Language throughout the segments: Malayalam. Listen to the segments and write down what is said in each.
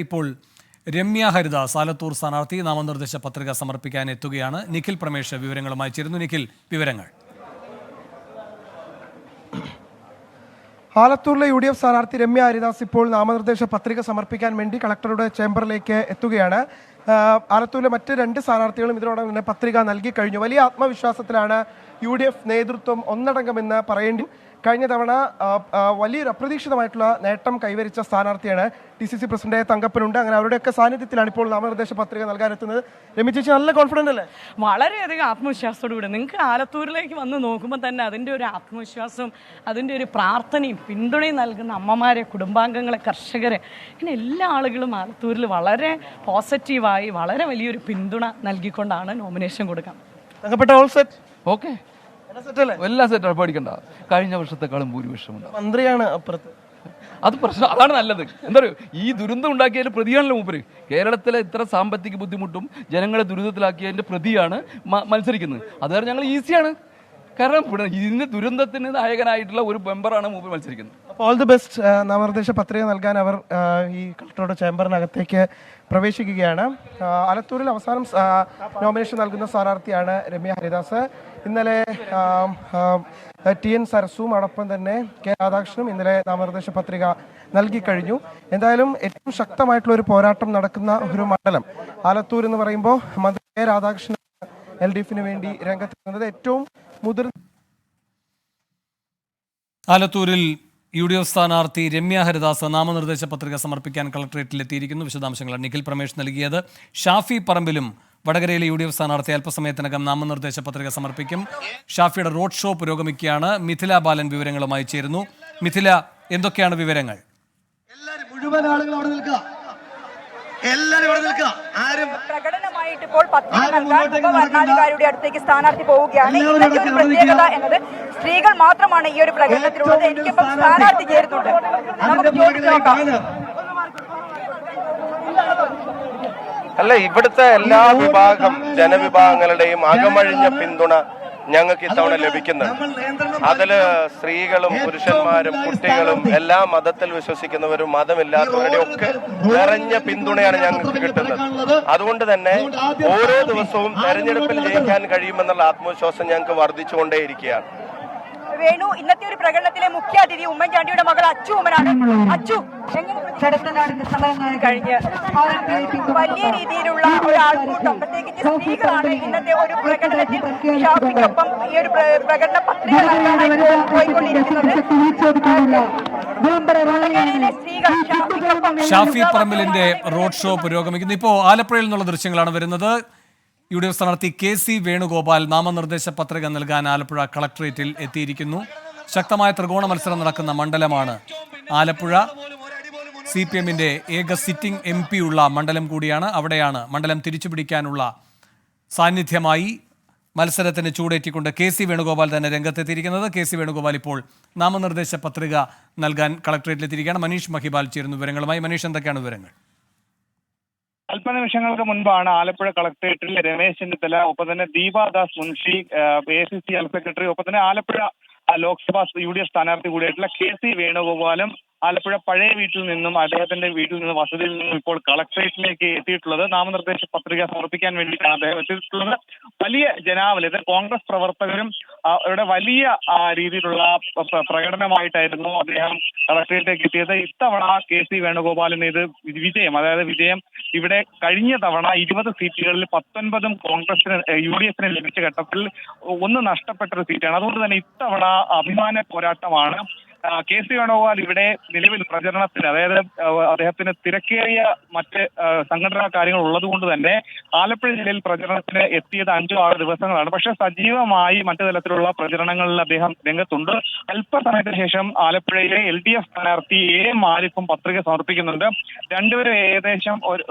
ഇപ്പോൾ രമ്യ ഹരിദാസ് ആലത്തൂർ സ്ഥാനാർത്ഥി നാമനിർദ്ദേശ പത്രിക സമർപ്പിക്കാൻ എത്തുകയാണ്. നിഖിൽ പ്രമേഷ് വിവരങ്ങളുമായി ചേരുന്നു. നിഖിൽ, വിവരങ്ങൾ. ആലത്തൂരിലെ UDF സ്ഥാനാർത്ഥി രമ്യ ഹരിദാസ് ഇപ്പോൾ നാമനിർദ്ദേശ പത്രിക സമർപ്പിക്കാൻ വേണ്ടി കളക്ടറുടെ ചേംബറിലേക്ക് എത്തുകയാണ്. ആലത്തൂരിലെ മറ്റ് 2 സ്ഥാനാർത്ഥികളും ഇതിനോടകം തന്നെ പത്രിക നൽകി കഴിഞ്ഞു. വലിയ ആത്മവിശ്വാസത്തിലാണ് UDF നേതൃത്വം ഒന്നടങ്കമെന്ന് പറയേണ്ടി. കഴിഞ്ഞ തവണ വലിയൊരു അപ്രതീക്ഷിതമായിട്ടുള്ള നേട്ടം കൈവരിച്ച സ്ഥാനാർത്ഥിയാണ് DCC പ്രസിഡന്റ് തങ്കപ്പനുണ്ട്. അങ്ങനെ അവരുടെയൊക്കെ സാന്നിധ്യത്തിലാണ് ഇപ്പോൾ നാമനിർദ്ദേശ പത്രിക നൽകാനെത്തുന്നത്. രമ്യ ചേച്ചി, നല്ല കോൺഫിഡന്റ് അല്ലേ? വളരെയധികം ആത്മവിശ്വാസത്തോടുകൂടി നിങ്ങൾക്ക് ആലത്തൂരിലേക്ക് വന്ന് നോക്കുമ്പോൾ തന്നെ അതിൻ്റെ ഒരു ആത്മവിശ്വാസവും അതിൻ്റെ ഒരു പ്രാർത്ഥനയും പിന്തുണയും നൽകുന്ന അമ്മമാരെ, കുടുംബാംഗങ്ങളെ, കർഷകരെ, ഇങ്ങനെ എല്ലാ ആളുകളും ആലത്തൂരിൽ വളരെ പോസിറ്റീവായി വളരെ വലിയൊരു പിന്തുണ നൽകിക്കൊണ്ടാണ് നോമിനേഷൻ കൊടുക്കാം. തങ്കപ്പെട്ട ഓൾ സെറ്റ്? ഓക്കെ, എല്ലാം സെറ്റാണ്, പേടിക്കണ്ട. കഴിഞ്ഞ വർഷത്തെക്കാളും ഭൂരിപക്ഷമുണ്ട്. മന്ത്രിയാണ് അപ്പുറത്ത്, അത് പ്രശ്നം, അതാണ് നല്ലത്. എന്താ പറയുക, ഈ ദുരന്തം ഉണ്ടാക്കിയതിന്റെ പ്രതിയാണല്ലോ മൂപ്പര്. കേരളത്തിലെ ഇത്ര സാമ്പത്തിക ബുദ്ധിമുട്ടും ജനങ്ങളെ ദുരിതത്തിലാക്കിയതിന്റെ പ്രതിയാണ് മത്സരിക്കുന്നത്. അത് കാരണം ഞങ്ങൾ ഈസിയാണ്. കാരണം ഇതിന്റെ ദുരന്തത്തിന് നായകനായിട്ടുള്ള ഒരു മെമ്പറാണ് മൂപ്പർ മത്സരിക്കുന്നത്. അപ്പോൾ ഓൾ ദി ബെസ്റ്റ്. നാമനിർദ്ദേശ പത്രിക നൽകാൻ അവർ ഈ കളക്ടറുടെ ചേംബറിനകത്തേക്ക് പ്രവേശിക്കുകയാണ്. ആലത്തൂരിൽ അവസാനം നോമിനേഷൻ നൽകുന്ന സ്ഥാനാർത്ഥിയാണ് രമ്യ ഹരിദാസ്. ഇന്നലെ TN സരസും അതോടൊപ്പം തന്നെ K രാധാകൃഷ്ണനും ഇന്നലെ നാമനിർദ്ദേശ പത്രിക നൽകി കഴിഞ്ഞു. എന്തായാലും ഏറ്റവും ശക്തമായിട്ടുള്ള ഒരു പോരാട്ടം നടക്കുന്ന ഒരു മണ്ഡലം ആലത്തൂർ എന്ന് പറയുമ്പോൾ മന്ത്രി K രാധാകൃഷ്ണൻ LDFിന് വേണ്ടി രംഗത്തെത്തുന്നത്. ഏറ്റവും മുതിർന്ന ആലത്തൂരിൽ UDF സ്ഥാനാർത്ഥി രമ്യ ഹരിദാസ് നാമനിർദ്ദേശ പത്രിക സമർപ്പിക്കാൻ കളക്ടറേറ്റിൽ എത്തിയിരിക്കുന്നു. വിശദാംശങ്ങൾ നിഖിൽ പ്രമേഷ് നൽകിയത്. ഷാഫി പറമ്പിലും വടകരയിലെ UDF സ്ഥാനാർത്ഥി അല്പസമയത്തിനകം നാമനിർദ്ദേശ പത്രിക സമർപ്പിക്കും. ഷാഫിയുടെ റോഡ് ഷോ പുരോഗമിക്കുകയാണ്. മിഥില ബാലൻ വിവരങ്ങളുമായി ചേരുന്നു. മിഥില, എന്തൊക്കെയാണ് വിവരങ്ങൾ? മുഴുവൻ ആളുകൾ അവിടെ നിൽക്കുക, എല്ലാവരും ഇവിടെ നിൽക്കുക. പ്രകടനമായിട്ട് ഇപ്പോൾ പത്രിക നൽകാൻ ഉപവരണാധികാരിയുടെ അടുത്തേക്ക് സ്ഥാനാർത്ഥി പോവുകയാണ്. ഇന്നത്തെ ഒരു പ്രത്യേകത എന്നത് സ്ത്രീകൾ മാത്രമാണ് ഈ ഒരു പ്രകടനത്തിലുള്ളത്. എനിക്കിപ്പം സ്ഥാനാർത്ഥി ചേരുന്നുണ്ട്, നമുക്ക് ചോദിച്ചു നോക്കാം. അല്ല, ഇവിടുത്തെ എല്ലാ ജനവിഭാഗങ്ങളുടെയും അകമഴിഞ്ഞ പിന്തുണ ഞങ്ങൾക്ക് ഇത്തവണ ലഭിക്കുന്നുണ്ട്. അതില് സ്ത്രീകളും പുരുഷന്മാരും കുട്ടികളും എല്ലാ മതത്തിൽ വിശ്വസിക്കുന്നവരും മതമില്ലാത്തവരുടെ ഒക്കെ നിറഞ്ഞ പിന്തുണയാണ് ഞങ്ങൾക്ക് കിട്ടുന്നത്. അതുകൊണ്ട് തന്നെ ഓരോ ദിവസവും തെരഞ്ഞെടുപ്പിൽ ജയിക്കാൻ കഴിയുമെന്നുള്ള ആത്മവിശ്വാസം ഞങ്ങൾക്ക് വർദ്ധിച്ചുകൊണ്ടേയിരിക്കുകയാണ്. വേണു, ഇന്നത്തെ ഒരു പ്രകടനത്തിലെ മുഖ്യാതിഥി ഉമ്മൻചാണ്ടിയുടെ മകൾ അച്ചു ഉമ്മനാണ്. അച്ചു, കഴിഞ്ഞ് വലിയ രീതിയിലുള്ള ഒരു ആൾക്കൂട്ടം, പ്രത്യേകിച്ച് സ്ത്രീകളാണ് ഇന്നത്തെ ഒരു പ്രകടനത്തിൽ ഷാഫിക്കൊപ്പം ഈ ഒരു പ്രകടന പത്രിക നൽകാനായിട്ട് പോയിക്കൊണ്ടിരിക്കുന്നത്. ഷാഫി പറമ്പിലിന്റെ റോഡ് ഷോ പുരോഗമിക്കുന്നു. ഇപ്പോൾ ആലപ്പുഴയിൽ നിന്നുള്ള ദൃശ്യങ്ങളാണ് വരുന്നത്. UDF സ്ഥാനാർത്ഥി KC വേണുഗോപാൽ നാമനിർദ്ദേശ പത്രിക നൽകാൻ ആലപ്പുഴ കളക്ടറേറ്റിൽ എത്തിയിരിക്കുന്നു. ശക്തമായ ത്രികോണ മത്സരം നടക്കുന്ന മണ്ഡലമാണ് ആലപ്പുഴ. CPMന്റെ ഏക സിറ്റിംഗ് MP ഉള്ള മണ്ഡലം കൂടിയാണ്. അവിടെയാണ് മണ്ഡലം തിരിച്ചുപിടിക്കാനുള്ള സാന്നിധ്യമായി മത്സരത്തിന് ചൂടേറ്റിക്കൊണ്ട് KC വേണുഗോപാൽ തന്നെ രംഗത്തെത്തിയിരിക്കുന്നത്. KC വേണുഗോപാൽ ഇപ്പോൾ നാമനിർദ്ദേശ പത്രിക നൽകാൻ കളക്ടറേറ്റിലെത്തിയിരിക്കുകയാണ്. മനീഷ് മഹിബാൽ ചേരുന്നു വിവരങ്ങളുമായി. മനീഷ്, എന്തൊക്കെയാണ് വിവരങ്ങൾ? അല്പനിമിഷങ്ങൾക്ക് മുൻപാണ് ആലപ്പുഴ കളക്ടറേറ്റിൽ രമേശ് ചെന്നിത്തല, ഒപ്പം തന്നെ Deepa Das Munshi, ACC general secretary, ഒപ്പം തന്നെ ആലപ്പുഴ ലോക്സഭാ UDF സ്ഥാനാർത്ഥി കൂടിയായിട്ടുള്ള KC വേണുഗോപാലും ആലപ്പുഴ പഴയ വീട്ടിൽ നിന്നും, അദ്ദേഹത്തിന്റെ വീട്ടിൽ നിന്നും, വസതിയിൽ നിന്നും ഇപ്പോൾ കളക്ടറേറ്റിലേക്ക് എത്തിയിട്ടുള്ളത്. നാമനിർദ്ദേശ പത്രിക സമർപ്പിക്കാൻ വേണ്ടിയിട്ടാണ് അദ്ദേഹം എത്തിയിട്ടുള്ളത്. വലിയ ജനാവലി, കോൺഗ്രസ് പ്രവർത്തകരും അവരുടെ വലിയ രീതിയിലുള്ള പ്രകടനമായിട്ടായിരുന്നു അദ്ദേഹം കളക്ടറേറ്റിലേക്ക് എത്തിയത്. ഇത്തവണ KC വേണുഗോപാലിന് ഇത് വിജയം ഇവിടെ കഴിഞ്ഞ തവണ 20 സീറ്റുകളിൽ 19 കോൺഗ്രസിന് UDFന് ലഭിച്ച ഘട്ടത്തിൽ ഒന്ന് നഷ്ടപ്പെട്ടൊരു സീറ്റാണ്. അതുകൊണ്ട് തന്നെ ഇത്തവണ അഭിമാന പോരാട്ടമാണ്. KC വേണുഗോപാൽ ഇവിടെ നിലവിൽ പ്രചരണത്തിന്, അതായത് അദ്ദേഹത്തിന് തിരക്കേറിയ മറ്റ് സംഘടനാ കാര്യങ്ങൾ ഉള്ളത് കൊണ്ട് തന്നെ ആലപ്പുഴ ജില്ലയിൽ പ്രചരണത്തിന് എത്തിയത് 5-6 ദിവസങ്ങളാണ്. പക്ഷേ സജീവമായി മറ്റു തലത്തിലുള്ള പ്രചരണങ്ങളിൽ അദ്ദേഹം രംഗത്തുണ്ട്. അല്പസമയത്തിന് ശേഷം ആലപ്പുഴയിലെ LDF സ്ഥാനാർത്ഥി AM ആരിഫും പത്രിക സമർപ്പിക്കുന്നുണ്ട്. രണ്ടുപേരും ഏകദേശം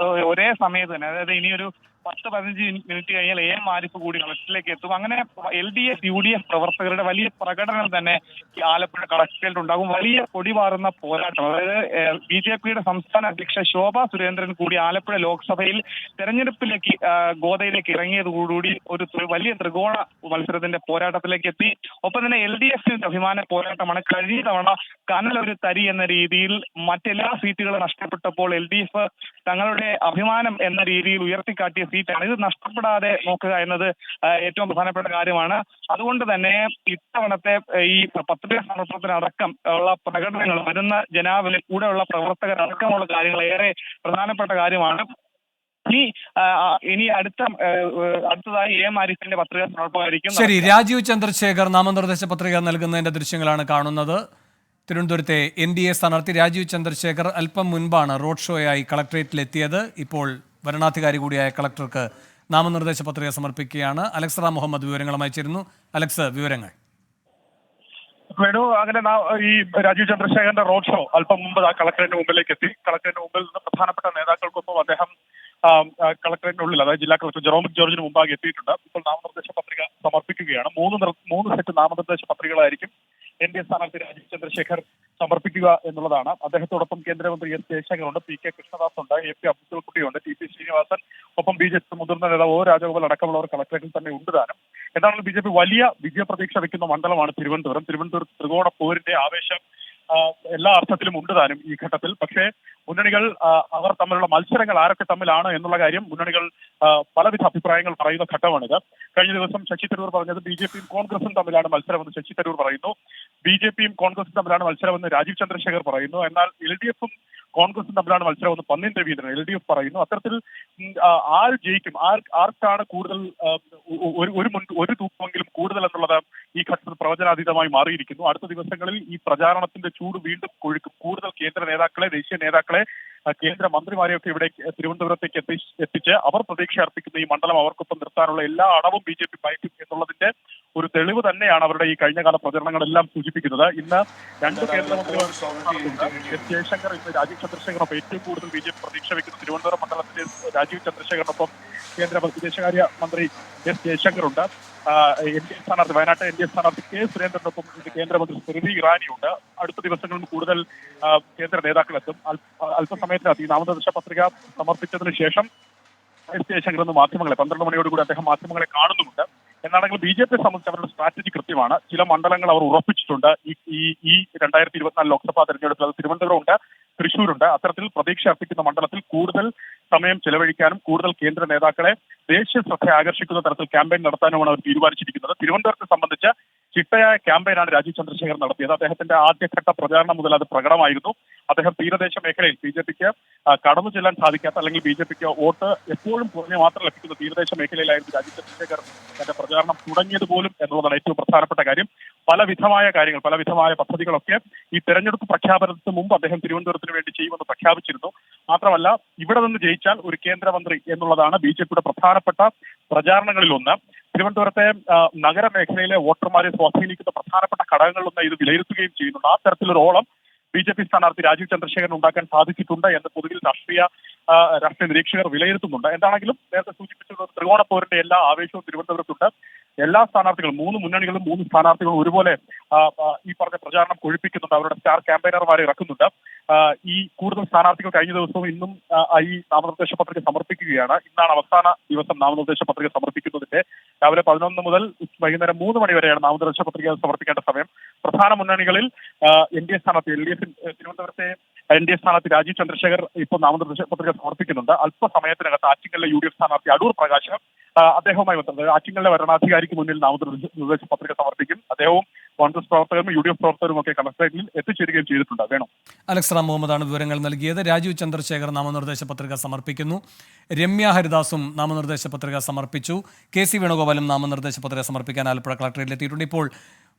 ഒരേ സമയത്ത് തന്നെ, അതായത് ഇനിയൊരു 10-15 മിനിറ്റ് കഴിഞ്ഞാൽ എം ആരിഫ് കൂടി കളക്ടറിലേക്ക് എത്തും. അങ്ങനെ LDF UDF പ്രവർത്തകരുടെ വലിയ പ്രകടനം തന്നെ ഈ ആലപ്പുഴ കളക്ടറേറ്റിൽ ഉണ്ടാകും. വലിയ പൊടിപാറുന്ന പോരാട്ടം. അതായത് BJPയുടെ സംസ്ഥാന അധ്യക്ഷ ശോഭാ സുരേന്ദ്രൻ കൂടി ആലപ്പുഴ ലോക്സഭയിൽ തെരഞ്ഞെടുപ്പിലേക്ക് ഗോദയിലേക്ക് ഇറങ്ങിയതോടുകൂടി ഒരു വലിയ ത്രികോണ മത്സരത്തിന്റെ പോരാട്ടത്തിലേക്ക് എത്തി. ഒപ്പം തന്നെ LDFന്റെ അഭിമാന പോരാട്ടമാണ്. കഴിഞ്ഞ തവണ കനലൊരു തരി എന്ന രീതിയിൽ മറ്റെല്ലാ സീറ്റുകളും നഷ്ടപ്പെട്ടപ്പോൾ LDF തങ്ങളുടെ അഭിമാനം എന്ന രീതിയിൽ ഉയർത്തിക്കാട്ടിയ സീറ്റാണ്. ഇത് നഷ്ടപ്പെടാതെ നോക്കുക എന്നത് ഏറ്റവും പ്രധാനപ്പെട്ട കാര്യമാണ്. അതുകൊണ്ട് തന്നെ ഇത്തവണത്തെ ഈ പത്രിക സമർപ്പണത്തിനടക്കം ഉള്ള പ്രകടനങ്ങൾ, വരുന്ന ജനാവലി കൂടെയുള്ള പ്രവർത്തകരടക്കമുള്ള കാര്യങ്ങൾ ഏറെ പ്രധാനപ്പെട്ട കാര്യമാണ്. ഇനി അടുത്തതായി എം ആരിഫിന്റെ പത്രിക സമർപ്പണമായിരിക്കും. ശരി, രാജീവ് ചന്ദ്രശേഖർ നാമനിർദ്ദേശ പത്രിക നൽകുന്നതിന്റെ ദൃശ്യങ്ങളാണ് കാണുന്നത്. തിരുവനന്തപുരത്തെ NDA സ്ഥാനാർത്ഥി രാജീവ് ചന്ദ്രശേഖർ അല്പം മുൻപാണ് റോഡ് ഷോയായി കളക്ടറേറ്റിലെത്തിയത്. ഇപ്പോൾ വരണാധികാരി കൂടിയായ കളക്ടർക്ക് നാമനിർദ്ദേശ പത്രിക സമർപ്പിക്കുകയാണ്. അലക്സ് റാം മുഹമ്മദ് വിവരങ്ങളുമായി ചേരുന്നു. അലക്സ്, വിവരങ്ങൾ. വേണു, അങ്ങനെ ഈ രാജീവ് ചന്ദ്രശേഖരന്റെ റോഡ് ഷോ അല്പം മുമ്പ് കളക്ടറേറ്റിന് മുമ്പിലേക്ക് എത്തി. കളക്ടറേറ്റിന് മുമ്പിൽ നിന്ന് പ്രധാനപ്പെട്ട നേതാക്കൾക്കൊപ്പം അദ്ദേഹം കളക്ടറേറ്റിനുള്ളിൽ, അതായത് ജില്ലാ കളക്ടർ ജെറോമിക് ജോർജിന് മുമ്പാകെ എത്തിയിട്ടുണ്ട്. ഇപ്പോൾ നാമനിർദ്ദേശ പത്രിക സമർപ്പിക്കുകയാണ്. മൂന്ന് സെറ്റ് നാമനിർദ്ദേശ പത്രികകളായിരിക്കും NDA സ്ഥാനാർത്ഥി രാജീവ് ചന്ദ്രശേഖർ സമർപ്പിക്കുക എന്നുള്ളതാണ്. അദ്ദേഹത്തോടൊപ്പം കേന്ദ്രമന്ത്രി S ജയശങ്കറുണ്ട്, PK കൃഷ്ണദാസ് ഉണ്ട്, AP അബ്ദുൽ കുട്ടിയുണ്ട്, TP ശ്രീനിവാസൻ, ഒപ്പം BJP മുതിർന്ന നേതാവ് രാജഗോപാൽ അടക്കമുള്ളവർ കളക്ടറേറ്റിൽ തന്നെ ഉണ്ട് താനും. എന്താണെങ്കിലും BJP വലിയ വിജയപ്രതീക്ഷ വെക്കുന്ന മണ്ഡലമാണ് തിരുവനന്തപുരം. ത്രികോണ പോരിന്റെ ആവേശം എല്ലാ അർത്ഥത്തിലും ഉണ്ട് താനും ഈ ഘട്ടത്തിൽ. പക്ഷേ മുന്നണികൾ അവർ തമ്മിലുള്ള മത്സരങ്ങൾ ആരൊക്കെ തമ്മിലാണ് എന്നുള്ള കാര്യം മുന്നണികൾ പലവിധ അഭിപ്രായങ്ങൾ പറയുന്ന ഘട്ടമാണിത്. കഴിഞ്ഞ ദിവസം ശശി തരൂർ പറഞ്ഞത് BJPയും കോൺഗ്രസും തമ്മിലാണ് മത്സരമെന്ന് ശശി തരൂർ പറയുന്നു. BJPയും കോൺഗ്രസും തമ്മിലാണ് മത്സരമെന്ന് രാജീവ് ചന്ദ്രശേഖർ പറയുന്നു. എന്നാൽ LDFും കോൺഗ്രസും തമ്മിലാണ് മത്സരമെന്ന് പന്ന്യൻ രവീന്ദ്രൻ LDF പറയുന്നു. അത്തരത്തിൽ ആര് ജയിക്കും, ആർക്കാണ് കൂടുതൽ ഒരു തൂക്കമെങ്കിലും കൂടുതൽ എന്നുള്ളത് ഈ ഘട്ടത്തിൽ പ്രവചനാതീതമായി മാറിയിരിക്കുന്നു. അടുത്ത ദിവസങ്ങളിൽ ഈ പ്രചാരണത്തിന്റെ ചൂട് വീണ്ടും കൊഴുക്കും. കൂടുതൽ കേന്ദ്ര നേതാക്കളെ, ദേശീയ നേതാക്കളെ, കേന്ദ്ര മന്ത്രിമാരെയൊക്കെ ഇവിടെ തിരുവനന്തപുരത്തേക്ക് എത്തിച്ച് അവർ പ്രതീക്ഷ അർപ്പിക്കുന്ന ഈ മണ്ഡലം അവർക്കൊപ്പം നിർത്താനുള്ള എല്ലാ അടവും BJP പയറ്റും എന്നുള്ളതിന്റെ ഒരു തെളിവ് തന്നെയാണ് അവരുടെ ഈ കഴിഞ്ഞകാല പ്രചരണങ്ങളെല്ലാം സൂചിപ്പിക്കുന്നത്. ഇന്ന് രണ്ട് കേന്ദ്രമന്ത്രിമാർ S ജയശങ്കർ, ഇന്ന് രാജീവ് ചന്ദ്രശേഖറിനൊപ്പം ഏറ്റവും കൂടുതൽ BJP പ്രതീക്ഷ വയ്ക്കുന്ന തിരുവനന്തപുരം മണ്ഡലത്തിലെ രാജീവ് ചന്ദ്രശേഖറിനൊപ്പം കേന്ദ്ര വിദേശകാര്യ മന്ത്രി S ജയശങ്കറുണ്ട്. NDA സ്ഥാനാർത്ഥി, വയനാട്ട് NDA സ്ഥാനാർത്ഥി K സുരേന്ദ്രനൊപ്പം കേന്ദ്രമന്ത്രി സ്മൃതി ഇറാനിയുണ്ട്. അടുത്ത ദിവസങ്ങളിൽ കൂടുതൽ കേന്ദ്ര നേതാക്കളെത്തും. അല്പസമയത്തിനകത്ത് ഈ നാമനിർദ്ദേശ പത്രിക സമർപ്പിച്ചതിന് ശേഷം S ജയശങ്കർ എന്ന് മാധ്യമങ്ങളെ 12 മണിയോടുകൂടി അദ്ദേഹം മാധ്യമങ്ങളെ കാണുന്നുമുണ്ട്. എന്നാണെങ്കിൽ BJP സംബന്ധിച്ച് അവരുടെ സ്ട്രാറ്റജി കൃത്യമാണ്. ചില മണ്ഡലങ്ങൾ അവർ ഉറപ്പിച്ചിട്ടുണ്ട്. ഈ 2024 ലോക്സഭാ തെരഞ്ഞെടുപ്പിൽ അത് തിരുവനന്തപുരമുണ്ട്, തൃശ്ശൂരുണ്ട്. അത്തരത്തിൽ പ്രതീക്ഷ അർപ്പിക്കുന്ന മണ്ഡലത്തിൽ കൂടുതൽ സമയം ചെലവഴിക്കാനും കൂടുതൽ കേന്ദ്ര നേതാക്കളെ ദേശീയ ശ്രദ്ധ ആകർഷിക്കുന്ന തരത്തിൽ ക്യാമ്പയിൻ നടത്താനുമാണ് അവർ തീരുമാനിച്ചിരിക്കുന്നത്. തിരുവനന്തപുരത്തെ സംബന്ധിച്ച് ചിട്ടയായ ക്യാമ്പയിനാണ് രാജീവ് ചന്ദ്രശേഖർ നടത്തിയത്. അദ്ദേഹത്തിന്റെ ആദ്യഘട്ട പ്രചാരണം മുതൽ അത് പ്രകടമായിരുന്നു. അദ്ദേഹം തീരദേശ മേഖലയിൽ BJPക്ക് കടന്നു ചെല്ലാൻ സാധിക്കാത്ത, അല്ലെങ്കിൽ BJPക്ക് വോട്ട് എപ്പോഴും കുറഞ്ഞ് മാത്രം ലഭിക്കുന്ന തീരദേശ മേഖലയിലായിരുന്നു രാജീവ് ചന്ദ്രശേഖർ തന്റെ പ്രചാരണം തുടങ്ങിയത് പോലും എന്നുള്ളതാണ് ഏറ്റവും പ്രധാനപ്പെട്ട കാര്യം. പലവിധമായ കാര്യങ്ങൾ, പലവിധമായ പദ്ധതികളൊക്കെ ഈ തെരഞ്ഞെടുപ്പ് പ്രഖ്യാപനത്തിന് മുമ്പ് അദ്ദേഹം തിരുവനന്തപുരത്തിന് വേണ്ടി ചെയ്യുമെന്ന് പ്രഖ്യാപിച്ചിരുന്നു. മാത്രമല്ല, ഇവിടെ നിന്ന് ജയിച്ചാൽ ഒരു കേന്ദ്രമന്ത്രി എന്നുള്ളതാണ് BJPയുടെ പ്രധാനപ്പെട്ട പ്രചാരണങ്ങളിൽ ഒന്ന്. തിരുവനന്തപുരത്തെ നഗരമേഖലയിലെ വോട്ടർമാരെ സ്വാധീനിക്കുന്ന പ്രധാനപ്പെട്ട ഘടകങ്ങളിലൊന്ന് ഇത് വിലയിരുത്തുകയും ചെയ്യുന്നുണ്ട്. ആ തരത്തിലൊരു ഓളം BJP സ്ഥാനാർത്ഥി രാജീവ് ചന്ദ്രശേഖരൻ ഉണ്ടാക്കാൻ സാധിച്ചിട്ടുണ്ട് എന്ന് പൊതുവിൽ രാഷ്ട്രീയ നിരീക്ഷകർ വിലയിരുത്തുന്നുണ്ട്. എന്താണെങ്കിലും നേരത്തെ സൂചിപ്പിച്ചത് ത്രികോണ പോരിന്റെ എല്ലാ ആവേശവും തിരുവനന്തപുരത്തുണ്ട്. എല്ലാ സ്ഥാനാർത്ഥികളും, 3 മുന്നണികളും 3 സ്ഥാനാർത്ഥികളും ഒരുപോലെ ഈ പറഞ്ഞ പ്രചാരണം കൊഴുപ്പിക്കുന്നുണ്ട്. അവരുടെ സ്റ്റാർ ക്യാമ്പയിനർമാരെ ഇറക്കുന്നുണ്ട്. ഈ കൂടുതൽ സ്ഥാനാർത്ഥികൾ കഴിഞ്ഞ ദിവസവും ഇന്നും ഈ നാമനിർദ്ദേശ പത്രിക സമർപ്പിക്കുകയാണ്. ഇന്നാണ് അവസാന ദിവസം നാമനിർദ്ദേശ പത്രിക സമർപ്പിക്കുന്നതിന്റെ. രാവിലെ 11 മുതൽ വൈകുന്നേരം 3 മണി വരെയാണ് നാമനിർദ്ദേശ പത്രിക സമർപ്പിക്കേണ്ട സമയം. പ്രധാന മുന്നണികളിൽ NDA സ്ഥാനാർത്ഥി തിരുവനന്തപുരത്തെ NDA സ്ഥാനാർത്ഥി രാജീവ് ചന്ദ്രശേഖർ ഇപ്പോൾ നാമനിർദ്ദേശ പത്രിക സമർപ്പിക്കുന്നുണ്ട്. അല്പസമയത്തിനകത്ത് ആറ്റിങ്ങലിലെ UDF സ്ഥാനാർത്ഥി അടൂർ പ്രകാശ് അദ്ദേഹവുമായി ബന്ധപ്പെട്ടത് ആറ്റിങ്ങലിലെ വരണാധികാരിക്ക് മുന്നിൽ നാമനിർദ്ദേശ പത്രിക സമർപ്പിക്കും. അദ്ദേഹവും കോൺഗ്രസ് പ്രവർത്തകരും UDF പ്രവർത്തകരും ഒക്കെ കളക്ടറേറ്റിൽ എത്തിച്ചേരുകയും ചെയ്തിട്ടുണ്ട്. വേണം. അലക്സ് റാം മുഹമ്മദാണ് വിവരങ്ങൾ നൽകിയത്. രാജീവ് ചന്ദ്രശേഖർ നാമനിർദ്ദേശ പത്രിക സമർപ്പിക്കുന്നു. രമ്യ ഹരിദാസും നാമനിർദ്ദേശ പത്രിക സമർപ്പിച്ചു. KC വേണുഗോപാലും നാമനിർദ്ദേശ പത്രിക സമർപ്പിക്കാൻ ആലപ്പുഴ കളക്ടറേറ്റിൽ എത്തിയിട്ടുണ്ട്. ഇപ്പോൾ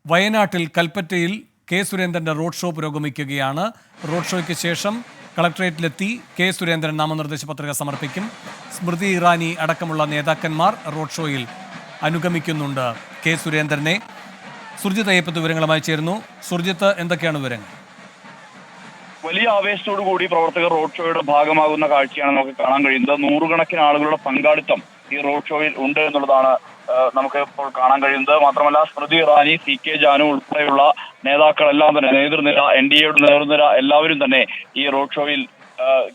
വയനാട്ടിൽ കൽപ്പറ്റയിൽ K സുരേന്ദ്രന്റെ റോഡ് ഷോ പുരോഗമിക്കുകയാണ്. റോഡ് ഷോയ്ക്ക് ശേഷം കളക്ടറേറ്റിലെത്തി K സുരേന്ദ്രൻ നാമനിർദ്ദേശ പത്രിക സമർപ്പിക്കും. സ്മൃതി ഇറാനി അടക്കമുള്ള നേതാക്കന്മാർ റോഡ് ഷോയിൽ അനുഗമിക്കുന്നുണ്ട് K സുരേന്ദ്രനെ. സുർജിത്ത് അയ്യപ്പത്ത് വിവരങ്ങളുമായി ചേരുന്നു. സുർജിത്ത്, എന്തൊക്കെയാണ് വിവരങ്ങൾ? വലിയ ആവേശത്തോടു കൂടി പ്രവർത്തകർ റോഡ് ഷോയുടെ ഭാഗമാകുന്ന കാഴ്ചയാണ് നമുക്ക് കാണാൻ കഴിയുന്നത്. നൂറുകണക്കിന് ആളുകളുടെ പങ്കാളിത്തം ഈ റോഡ് ഷോയിൽ ഉണ്ട് എന്നുള്ളതാണ് നമുക്ക് ഇപ്പോൾ കാണാൻ കഴിയുന്നത്. മാത്രമല്ല സ്മൃതി ഇറാനി, CK ജാനു ഉൾപ്പെടെയുള്ള നേതാക്കളെല്ലാം തന്നെ നേതൃനിര, NDAയുടെ നേതൃനിര എല്ലാവരും തന്നെ ഈ റോഡ് ഷോയിൽ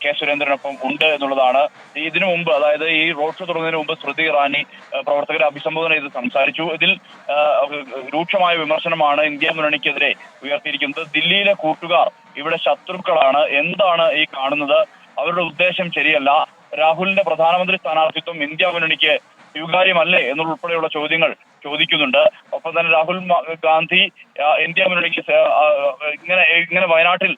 കെ സുരേന്ദ്രനൊപ്പം ഉണ്ട് എന്നുള്ളതാണ്. ഇതിനു മുമ്പ്, അതായത് ഈ റോഡ് ഷോ തുടങ്ങുന്നതിന് മുമ്പ് സ്മൃതി ഇറാനി പ്രവർത്തകരെ അഭിസംബോധന ചെയ്ത് സംസാരിച്ചു. ഇതിൽ രൂക്ഷമായ വിമർശനമാണ് ഇന്ത്യ മുന്നണിക്കെതിരെ ഉയർത്തിയിരിക്കുന്നത്. ദില്ലിയിലെ കൂട്ടുകാർ ഇവിടെ ശത്രുക്കളാണ്, എന്താണ് ഈ കാണുന്നത്, അവരുടെ ഉദ്ദേശം ശരിയല്ല, രാഹുലിന്റെ പ്രധാനമന്ത്രി സ്ഥാനാർത്ഥിത്വം ഇന്ത്യ മുന്നണിക്ക് സ്വീകാര്യമല്ലേ എന്നുൾപ്പെടെയുള്ള ചോദ്യങ്ങൾ ചോദിക്കുന്നുണ്ട്. ഒപ്പം തന്നെ രാഹുൽ ഗാന്ധി ഇന്ത്യ മുന്നണിക്ക് ഇങ്ങനെ വയനാട്ടിൽ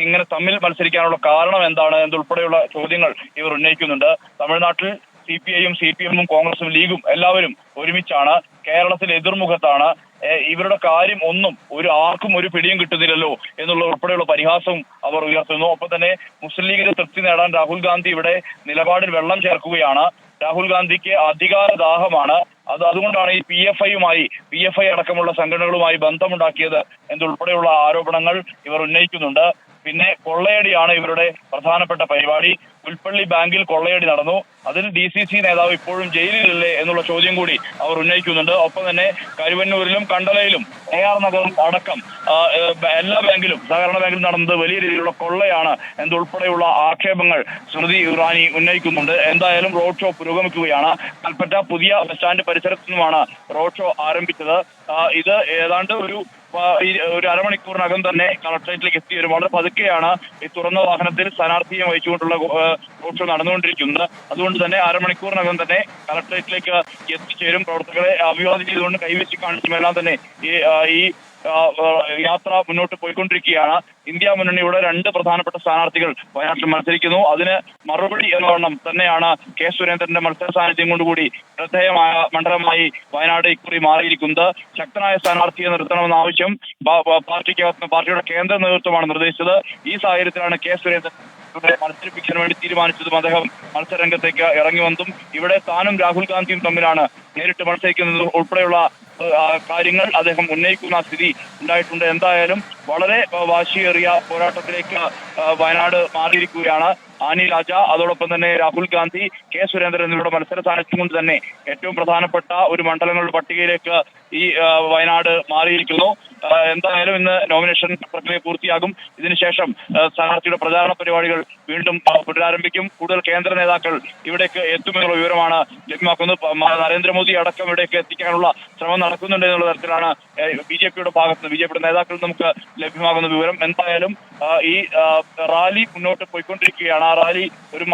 ഇങ്ങനെ തമ്മിൽ മത്സരിക്കാനുള്ള കാരണം എന്താണ് എന്നുൾപ്പെടെയുള്ള ചോദ്യങ്ങൾ ഇവർ ഉന്നയിക്കുന്നുണ്ട്. തമിഴ്നാട്ടിൽ CPIയും CPMും കോൺഗ്രസും ലീഗും എല്ലാവരും ഒരുമിച്ചാണ്. കേരളത്തിൽ എതിർമുഖത്താണ്. ഇവരുടെ കാര്യം ഒന്നും ആർക്കും ഒരു പിടിയും കിട്ടുന്നില്ലല്ലോ എന്നുള്ള ഉൾപ്പെടെയുള്ള പരിഹാസവും അവർ ഉയർത്തുന്നു. ഒപ്പം തന്നെ മുസ്ലിം ലീഗിന് തൃപ്തി നേടാൻ രാഹുൽ ഗാന്ധി ഇവിടെ നിലപാടിൽ വെള്ളം ചേർക്കുകയാണ്. രാഹുൽ ഗാന്ധിക്ക് അധികാരദാഹമാണ്. അതുകൊണ്ടാണ് ഈ PFI അടക്കമുള്ള സംഘടനകളുമായി ബന്ധമുണ്ടാക്കിയത് എന്നുൾപ്പെടെയുള്ള ആരോപണങ്ങൾ ഇവർ ഉന്നയിക്കുന്നുണ്ട്. പിന്നെ കൊള്ളയടിയാണ് ഇവരുടെ പ്രധാനപ്പെട്ട പരിപാടി. പുൽപ്പള്ളി ബാങ്കിൽ കൊള്ളയടി നടന്നു, അതിൽ DCC നേതാവ് ഇപ്പോഴും ജയിലിലല്ലേ എന്നുള്ള ചോദ്യം കൂടി അവർ ഉന്നയിക്കുന്നുണ്ട്. ഒപ്പം തന്നെ കരുവന്നൂരിലും കണ്ടലയിലും AR നഗറും അടക്കം എല്ലാ ബാങ്കിലും, സഹകരണ ബാങ്കിലും നടന്നത് വലിയ രീതിയിലുള്ള കൊള്ളയാണ് എന്നുൾപ്പെടെയുള്ള ആക്ഷേപങ്ങൾ സ്മൃതി ഇറാനി ഉന്നയിക്കുന്നുണ്ട്. എന്തായാലും റോഡ് ഷോ പുരോഗമിക്കുകയാണ്. കൽപ്പറ്റ പുതിയ ബസ് സ്റ്റാൻഡ് പരിസരത്തു നിന്നുമാണ് റോഡ് ഷോ ആരംഭിച്ചത്. ഇത് ഏതാണ്ട് ഒരു അരമണിക്കൂറിനകം തന്നെ കളക്ടറേറ്റിലേക്ക് എത്തി വരും. വളരെ പതുക്കെയാണ് ഈ തുറന്ന വാഹനത്തിൽ സ്ഥാനാർത്ഥിയെ വഹിച്ചുകൊണ്ടുള്ള റോഡ് ഷോ നടന്നുകൊണ്ടിരിക്കുന്നത്. അതുകൊണ്ട് തന്നെ അരമണിക്കൂറിനകം തന്നെ കളക്ടറേറ്റിലേക്ക് എത്തിച്ചേരും. പ്രവർത്തകരെ അഭിവാദ്യം ചെയ്തുകൊണ്ട് കൈവച്ച് കാണിച്ചുമെല്ലാം തന്നെ ഈ യാത്ര മുന്നോട്ട് പോയിക്കൊണ്ടിരിക്കുകയാണ്. ഇന്ത്യ മുന്നണിയുടെ 2 പ്രധാനപ്പെട്ട സ്ഥാനാർത്ഥികൾ വയനാട്ടിൽ മത്സരിക്കുന്നു. അതിന് മറുപടി എന്നവണ്ണം തന്നെയാണ് കെ സുരേന്ദ്രന്റെ മത്സര സാന്നിധ്യം കൊണ്ടുകൂടി ശ്രദ്ധേയമായ മണ്ഡലമായി വയനാട് ഇക്കുറി മാറിയിരിക്കുന്നത്. ശക്തനായ സ്ഥാനാർത്ഥിയെ നിർത്തണമെന്ന ആവശ്യം പാർട്ടിയുടെ കേന്ദ്ര നേതൃത്വമാണ് നിർദ്ദേശിച്ചത്. ഈ സാഹചര്യത്തിലാണ് കെ സുരേന്ദ്രൻ മത്സരിപ്പിക്കാൻ വേണ്ടി തീരുമാനിച്ചതും അദ്ദേഹം മത്സരരംഗത്തേക്ക് ഇറങ്ങി വന്നതും. ഇവിടെ താനും രാഹുൽ ഗാന്ധിയും തമ്മിലാണ് നേരിട്ട് മത്സരിക്കുന്നത് ഉൾപ്പെടെയുള്ള കാര്യങ്ങൾ അദ്ദേഹം ഉന്നയിക്കുന്ന സ്ഥിതി ഉണ്ടായിട്ടുണ്ട്. എന്തായാലും വളരെ വാശിയേറിയ പോരാട്ടത്തിലേക്ക് വയനാട് മാറിയിരിക്കുകയാണ്. ആനി രാജ, അതോടൊപ്പം തന്നെ രാഹുൽ ഗാന്ധി, കെ സുരേന്ദ്രൻ എന്നിവരുടെ മത്സര സാന്നിധ്യം കൊണ്ട് തന്നെ ഏറ്റവും പ്രധാനപ്പെട്ട ഒരു മണ്ഡലങ്ങളുടെ പട്ടികയിലേക്ക് ഈ വയനാട് മാറിയിരിക്കുന്നു. എന്തായാലും ഇന്ന് നോമിനേഷൻ പ്രക്രിയ പൂർത്തിയാകും. ഇതിനുശേഷം സ്ഥാനാർത്ഥിയുടെ പ്രചാരണ പരിപാടികൾ വീണ്ടും പുനരാരംഭിക്കും. കൂടുതൽ കേന്ദ്ര നേതാക്കൾ ഇവിടേക്ക് എത്തുമെന്നുള്ള വിവരമാണ് ലഭ്യമാക്കുന്നത്. നരേന്ദ്രമോദി അടക്കം ഇവിടേക്ക് എത്തിക്കാനുള്ള ശ്രമം നടക്കുന്നുണ്ട് എന്നുള്ള തരത്തിലാണ് BJPയുടെ ഭാഗത്ത് BJPയുടെ നേതാക്കൾ നമുക്ക് ലഭ്യമാകുന്ന വിവരം. എന്തായാലും ഈ റാലി മുന്നോട്ട് പോയിക്കൊണ്ടിരിക്കുകയാണ്. ആ റാലി ഒരു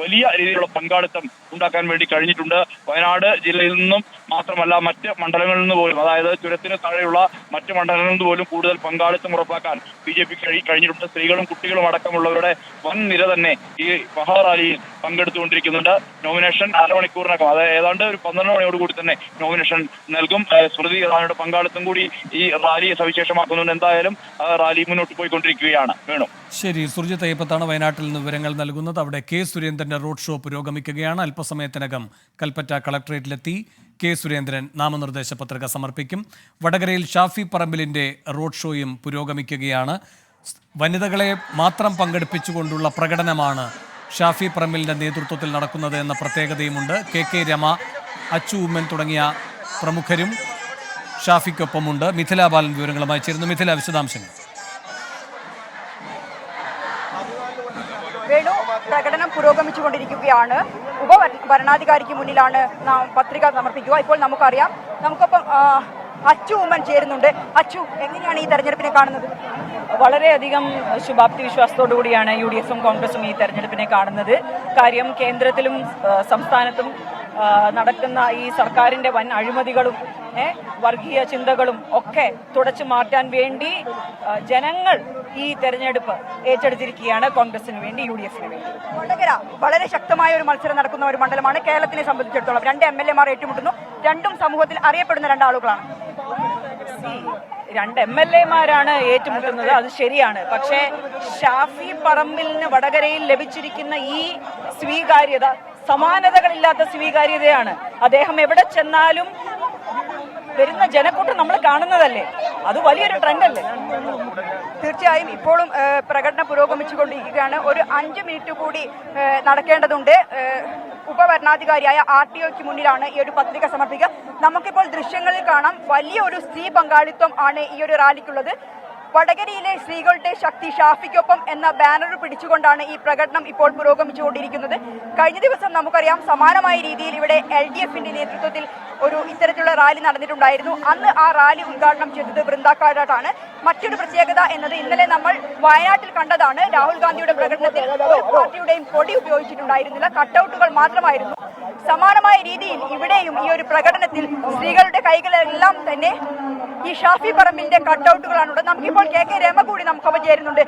വലിയ രീതിയിലുള്ള പങ്കാളിത്തം ഉണ്ടാക്കാൻ വേണ്ടി കഴിഞ്ഞിട്ടുണ്ട്. വയനാട് ജില്ലയിൽ നിന്നും മാത്രമല്ല മറ്റ് മണ്ഡലങ്ങളിൽ നിന്ന് പോലും, അതായത് ചുരത്തിന് താഴെയുള്ള മറ്റ് മണ്ഡലങ്ങളിൽ നിന്ന് പോലും കൂടുതൽ പങ്കാളിത്തം ഉറപ്പാക്കാൻ BJP കഴിഞ്ഞിട്ടുണ്ട്. സ്ത്രീകളും കുട്ടികളും അടക്കമുള്ളവരുടെ വൻ നിര തന്നെ ഈ മഹാറാലിയിൽ പങ്കെടുത്തുകൊണ്ടിരിക്കുന്നുണ്ട്. നോമിനേഷൻ അരമണിക്കൂറിനകം, അതായത് ഏതാണ്ട് ഒരു 12 മണിയോടുകൂടി തന്നെ നോമിനേഷൻ നൽകും. സ്മൃതി ഇറാനിയുടെ പങ്കാളിത്തം കൂടി ഈ റാലിയെ സവിശേഷമാക്കുന്നുണ്ട്. എന്തായാലും റാലി മുന്നോട്ട് പോയിക്കൊണ്ടിരിക്കുകയാണ്. വേണു. ശരി, സുർജിത് അയ്യപ്പത്താണ് വയനാട്ടിൽ നിന്ന് വിവരങ്ങൾ നൽകുന്നത്. അവിടെ കെ സുരേന്ദ്രന്റെ റോഡ് ഷോ പുരോഗമിക്കുകയാണ്. അല്പസമയത്തിനകം കൽപ്പറ്റ കളക്ടറേറ്റിലെത്തി കെ സുരേന്ദ്രൻ നാമനിർദ്ദേശ പത്രിക സമർപ്പിക്കും. വടകരയിൽ ഷാഫി പറമ്പിലിന്റെ റോഡ് ഷോയും പുരോഗമിക്കുകയാണ്. വനിതകളെ മാത്രം പങ്കെടുപ്പിച്ചുകൊണ്ടുള്ള പ്രകടനമാണ് ഷാഫി പറമ്പിലിന്റെ നേതൃത്വത്തിൽ നടക്കുന്നത് എന്ന പ്രത്യേകതയുമുണ്ട്. KK രമ, അച്ചു ഉമ്മൻ തുടങ്ങിയ പ്രമുഖരും ഷാഫിക്കൊപ്പമുണ്ട്. മിഥില ബാലൻ വിവരങ്ങളുമായി ചേരുന്നു. മിഥില, വിശദാംശങ്ങൾ. വേണു, പ്രകടനം പുരോഗമിച്ചുകൊണ്ടിരിക്കുകയാണ്. ഉപവരണാധികാരിക്ക് മുന്നിലാണ് നാം പത്രിക സമർപ്പിക്കുക. ഇപ്പോൾ നമുക്കറിയാം, നമുക്കൊപ്പം അച്ചു ഉമ്മൻ ചേരുന്നുണ്ട്. അച്ചു, എങ്ങനെയാണ് ഈ തെരഞ്ഞെടുപ്പിനെ കാണുന്നത്? വളരെയധികം ശുഭാപ്തി വിശ്വാസത്തോടു കൂടിയാണ് UDFും കോൺഗ്രസും ഈ തെരഞ്ഞെടുപ്പിനെ കാണുന്നത്. കാര്യം കേന്ദ്രത്തിലും സംസ്ഥാനത്തും നടക്കുന്ന ഈ സർക്കാരിന്റെ വൻ അഴിമതികളും വർഗീയ ചിന്തകളും ഒക്കെ തുടച്ചു മാറ്റാൻ വേണ്ടി ജനങ്ങൾ ഈ തെരഞ്ഞെടുപ്പ് ഏറ്റെടുത്തിരിക്കുകയാണ്. കോൺഗ്രസിന് വേണ്ടി, UDFിന് വേണ്ടി. വടകര വളരെ ശക്തമായ ഒരു മത്സരം നടക്കുന്ന ഒരു മണ്ഡലമാണ്. കേരളത്തിനെ സംബന്ധിച്ചിടത്തോളം 2 MLA മാർ ഏറ്റുമുട്ടുന്നു. രണ്ടും സമൂഹത്തിൽ അറിയപ്പെടുന്ന 2 ആളുകളാണ്. 2 MLA മാരാണ് ഏറ്റുമുട്ടുന്നത്, അത് ശരിയാണ്. പക്ഷേ ഷാഫി പറമ്പിലിന് വടകരയിൽ ലഭിച്ചിരിക്കുന്ന ഈ സ്വീകാര്യത സമാനതകളില്ലാത്ത സ്വീകാര്യതയാണ്. അദ്ദേഹം എവിടെ ചെന്നാലും വരുന്ന ജനക്കൂട്ടം നമ്മൾ കാണുന്നതല്ലേ, അത് വലിയൊരു ട്രെൻഡല്ലേ. തീർച്ചയായും ഇപ്പോഴും പ്രകടനം പുരോഗമിച്ചുകൊണ്ടിരിക്കുകയാണ്. ഒരു 5 മിനിറ്റ് കൂടി നടക്കേണ്ടതുണ്ട്. ഉപവരണാധികാരിയായ RTOയ്ക്ക് മുന്നിലാണ് ഈ ഒരു പത്രിക സമർപ്പിക്കുക. നമുക്കിപ്പോൾ ദൃശ്യങ്ങളിൽ കാണാം, വലിയ ഒരു സ്ത്രീ പങ്കാളിത്തം ആണ് ഈ ഒരു റാലിക്കുള്ളത്. വടകരയിലെ സ്ത്രീകളുടെ ശക്തി ഷാഫിക്കൊപ്പം എന്ന ബാനർ പിടിച്ചുകൊണ്ടാണ് ഈ പ്രകടനം ഇപ്പോൾ പുരോഗമിച്ചുകൊണ്ടിരിക്കുന്നത്. കഴിഞ്ഞ ദിവസം നമുക്കറിയാം, സമാനമായ രീതിയിൽ ഇവിടെ LDFന്റെ നേതൃത്വത്തിൽ ഒരു ഇത്തരത്തിലുള്ള റാലി നടന്നിട്ടുണ്ടായിരുന്നു. അന്ന് ആ റാലി ഉദ്ഘാടനം ചെയ്തത് വൃന്ദാക്കാടാണ്. മറ്റൊരു പ്രത്യേകത എന്നത് ഇന്നലെ നമ്മൾ വയനാട്ടിൽ കണ്ടതാണ്. രാഹുൽ ഗാന്ധിയുടെ പ്രകടനത്തിൽ ഒരു പാർട്ടിയുടെയും കൊടി ഉപയോഗിച്ചിട്ടുണ്ടായിരുന്നില്ല, കട്ടൗട്ടുകൾ മാത്രമായിരുന്നു. സമാനമായ രീതിയിൽ ഇവിടെയും ഈ ഒരു പ്രകടനത്തിൽ സ്ത്രീകളുടെ കൈകളെല്ലാം തന്നെ ഈ ഷാഫി പറമ്പിലിന്റെ കട്ടൗട്ടുകളാണുള്ളത്. നമുക്കിപ്പോൾ KK രമ കൂടി നമുക്കൊപ്പം ചേരുന്നുണ്ട്.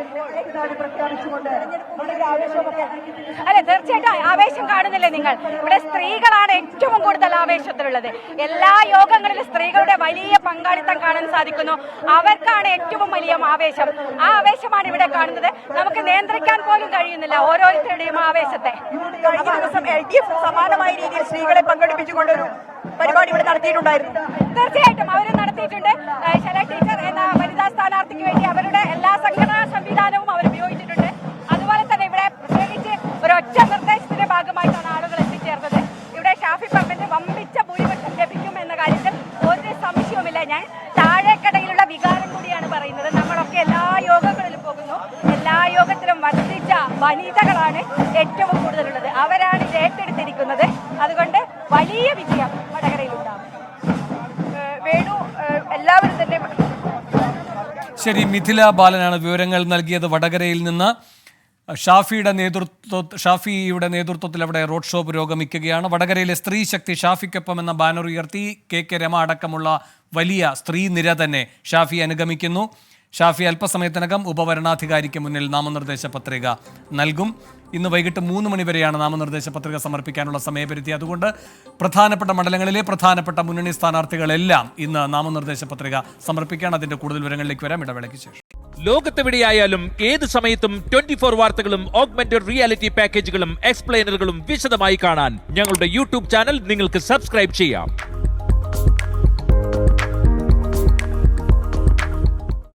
അല്ലെ, തീർച്ചയായിട്ടും ആവേശം കാണുന്നില്ലേ നിങ്ങൾ? ഇവിടെ സ്ത്രീകളാണ് ഏറ്റവും കൂടുതൽ ആവേശത്തിലുള്ളത്. എല്ലാ യോഗങ്ങളിലും സ്ത്രീകളുടെ വലിയ പങ്കാളിത്തം കാണാൻ സാധിക്കുന്നു. അവർക്കാണ് ഏറ്റവും വലിയ ആവേശം. ആ ആവേശമാണ് ഇവിടെ കാണുന്നത്. നമുക്ക് നിയന്ത്രിക്കാൻ പോലും കഴിയുന്നില്ല ഓരോരുത്തരുടെയും ആവേശത്തെ. കഴിഞ്ഞ ദിവസം LDF സമാനമായ രീതിയിൽ സ്ത്രീകളെ പങ്കെടുപ്പിച്ചുകൊണ്ടൊരു പരിപാടി ഇവിടെ നടത്തിയിട്ടുണ്ടായിരുന്നു. തീർച്ചയായിട്ടും അവർ നടത്തിയിട്ടുണ്ട്. ശൈല ടീച്ചർ എന്ന വനിതാ സ്ഥാനാർത്ഥിക്ക് വേണ്ടി അവരുടെ എല്ലാ സംഘടനാ സംവിധാനവും അവർ ഉപയോഗിച്ചിട്ടുണ്ട്. അതുപോലെ തന്നെ ഇവിടെ പ്രത്യേകിച്ച് ഒരൊറ്റ നിർദ്ദേശത്തിന്റെ ഭാഗമായിട്ടാണ് ആളുകൾ എത്തിച്ചേർന്നത്. ഇവിടെ ഷാഫി പറമ്പിന്റെ വമ്പിച്ച ഭൂരിപക്ഷം ലഭിക്കും എന്ന കാര്യത്തിൽ ഒരു സംശയവുമില്ല. ഞാൻ താഴേക്കടയിലുള്ള വികാരം കൂടിയാണ് പറയുന്നത്. നമ്മളൊക്കെ എല്ലാ യോഗങ്ങളിലും പോകുന്നു. എല്ലാ യോഗത്തിലും വർദ്ധിച്ച വനിതകളാണ് ഏറ്റവും കൂടുതലുള്ളത്. അവരാണ് ഇത് ഏറ്റെടുത്തിരിക്കുന്നത്. അതുകൊണ്ട് വലിയ വിജയം വടകരയിലുണ്ടാകും. വേണു, എല്ലാവരും തന്നെ. ശരി, മിഥില ബാലനാണ് വിവരങ്ങൾ നൽകിയത് വടകരയിൽ നിന്ന്. ഷാഫിയുടെ നേതൃത്വത്തിൽ അവിടെ റോഡ് ഷോ പുരോഗമിക്കുകയാണ്. വടകരയിലെ സ്ത്രീ ശക്തി ഷാഫിക്കൊപ്പം എന്ന ബാനർ ഉയർത്തി KK രമ അടക്കമുള്ള വലിയ സ്ത്രീ നിര തന്നെ ഷാഫി അനുഗമിക്കുന്നു. ഷാഫി അല്പസമയത്തിനകം ഉപവരണാധികാരിക്ക് മുന്നിൽ നാമനിർദ്ദേശ പത്രിക നൽകും. ഇന്ന് വൈകിട്ട് 3 മണി വരെയാണ് നാമനിർദ്ദേശ പത്രിക സമർപ്പിക്കാനുള്ള സമയപരിധി. അതുകൊണ്ട് പ്രധാനപ്പെട്ട മണ്ഡലങ്ങളിലെ പ്രധാനപ്പെട്ട മുന്നണി സ്ഥാനാർത്ഥികളെല്ലാം ഇന്ന് നാമനിർദ്ദേശ പത്രിക സമർപ്പിക്കാൻ. അതിന്റെ കൂടുതൽ വിവരങ്ങളിലേക്ക് വരാം ഇടവേളയ്ക്ക് ശേഷം. ലോകത്തെവിടെയായാലും ഏത് സമയത്തും 24 വാർത്തകളും ഓഗ്മെന്റഡ് റിയാലിറ്റി പാക്കേജുകളും എക്സ്പ്ലെയിനറുകളും വിശദമായി കാണാൻ ഞങ്ങളുടെ YouTube ചാനൽ നിങ്ങൾക്ക് സബ്സ്ക്രൈബ് ചെയ്യാം.